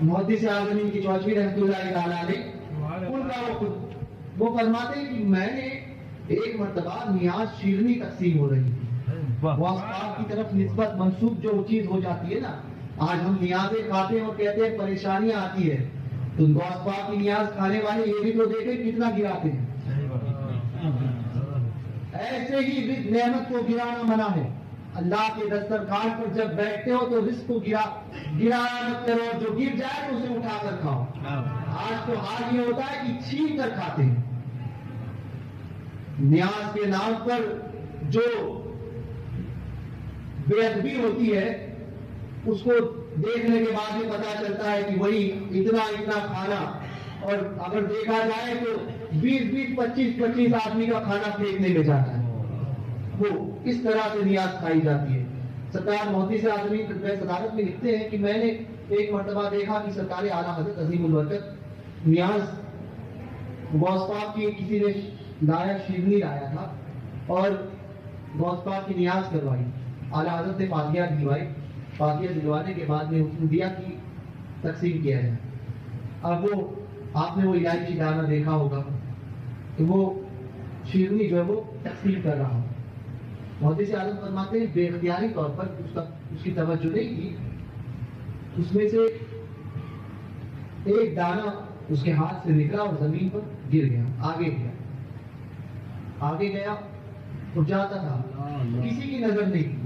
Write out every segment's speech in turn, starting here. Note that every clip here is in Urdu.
محدث اعظم کی چوچوی رحمۃ اللہ تعالیٰ علیہ ان کا وہ فرماتے ہیں کہ میں نے ایک مرتبہ نیاز شیرنی تقسیم ہو رہی تھی، غوث پاک کی طرف نسبت منسوب جو چیز ہو جاتی ہے نا، آج ہم نیازیں کھاتے ہیں اور کہتے ہیں پریشانیاں آتی ہے، تو غوث پاک کی نیاز کھانے والے یہ بھی تو دیکھیں کتنا گراتے ہیں۔ ایسے ہی نعمت کو گرانا منع ہے۔ اللہ کے دسترخوان پر جب بیٹھتے ہو تو رزق کو گرانا مت کرو، جو گر جائے تو اسے اٹھا کر کھاؤ۔ آج تو حال یہ ہوتا ہے کہ چھین کر کھاتے ہیں۔ نیاز کے نام پر جو بے ادبی ہوتی ہے اس کو دیکھنے کے بعد میں پتا چلتا ہے کہ وہی اتنا کھانا، اور اگر دیکھا جائے تو 20 25 آدمی کا کھانا پھینکنے میں جاتا ہے۔ وہ اس طرح سے نیاز کھائی جاتی ہے۔ سرکار محدث اعظم صدارت میں لکھتے ہیں کہ میں نے ایک مرتبہ دیکھا کہ سرکار اعلیٰ حضرت عظیم البرکت نیاز غوث پاک کی کسی نے لایا، شیرنی لایا تھا اور غوث پاک کی نیاز کروائی۔ اعلیٰ حضرت نے فاتحہ دلوائی، فاتحہ دلوانے کے بعد میں حکم دیا کہ تقسیم کیا جائے۔ اب وہ آپ نے وہ الائچی دانہ دیکھا ہوگا کہ وہ شیرنی جو ہے وہ تقسیم کر رہا ہو۔ محدث اعظم فرماتے ہیں بے اختیاری طور پر اس کی توجہ نہیں کی، اس میں سے ایک دانہ اس کے ہاتھ سے نکلا اور زمین پر گر گیا، آگے گیا اور جاتا تھا، کسی کی نظر نہیں کی۔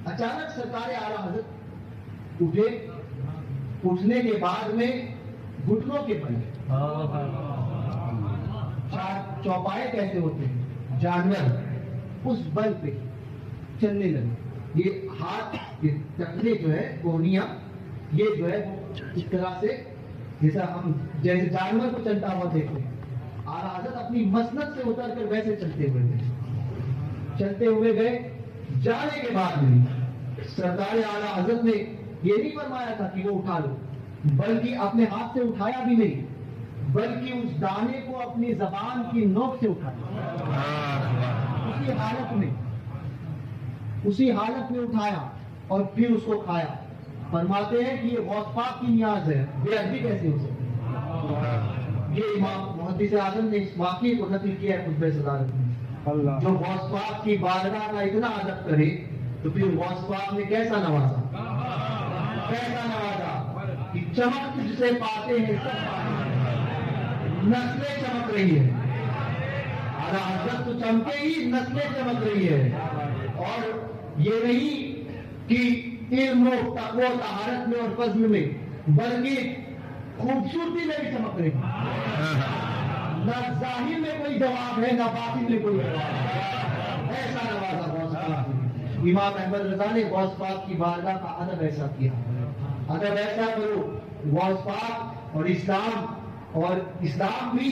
اچانک سرکار اعلیٰ حضرت اٹھے، اٹھنے کے بعد میں گھٹنوں کے بل چوپائے کیسے ہوتے ہیں جانور، اس بل پہ چلنے لگے۔ یہ ہاتھ یہ ٹکنے جو ہے کوہنیاں، یہ جو ہے اس طرح سے جیسے جانور کو چلتا ہوا دیکھتے ہیں۔ اعلیٰ حضرت اپنی مسند سے اتر کر ویسے چلتے ہوئے گئے۔ جانے کے بعد میں سرکار اعلیٰ حضرت نے یہ نہیں فرمایا تھا کہ وہ اٹھا لو، بلکہ اپنے ہاتھ سے اٹھایا بھی نہیں، بلکہ اس دانے کو اپنی زبان کی نوک سے اٹھایا، اسی حالت میں اٹھایا اور پھر اس کو کھایا۔ فرماتے ہیں کہ یہ غوث پاک کی نیاز ہے، بے ادبی کیسے ہو سکتی ہے؟ یہ امام محدث اعظم نے اس واقعے کو نقل کیا ہے خطبہ صدارت میں۔ جو غوث پاک کی بارگاہ کا اتنا ادب کرے تو پھر غوث پاک نے کیسا نوازا کہ چمک جسے پاتے ہیں سب پاتے ہیں، نسلیں چمک رہی ہے۔ اعلیٰ حضرت تو چمکے ہی نسلیں چمک رہی ہے، اور یہ نہیں کہ علم و تقوی و طہارت میں اور فضل میں، بلکہ خوبصورتی میں بھی چمک رہی ہے۔ نہ ظاہر میں کوئی جواب ہے، نہ باطن میں کوئی جواب ہے۔ ایسا نوازا غوث پاک نے۔ امام احمد رضا نے غوث پاک کی بارگاہ کا ادب ایسا کیا، ادب ایسا کرو۔ غوث پاک اور اسلام بھی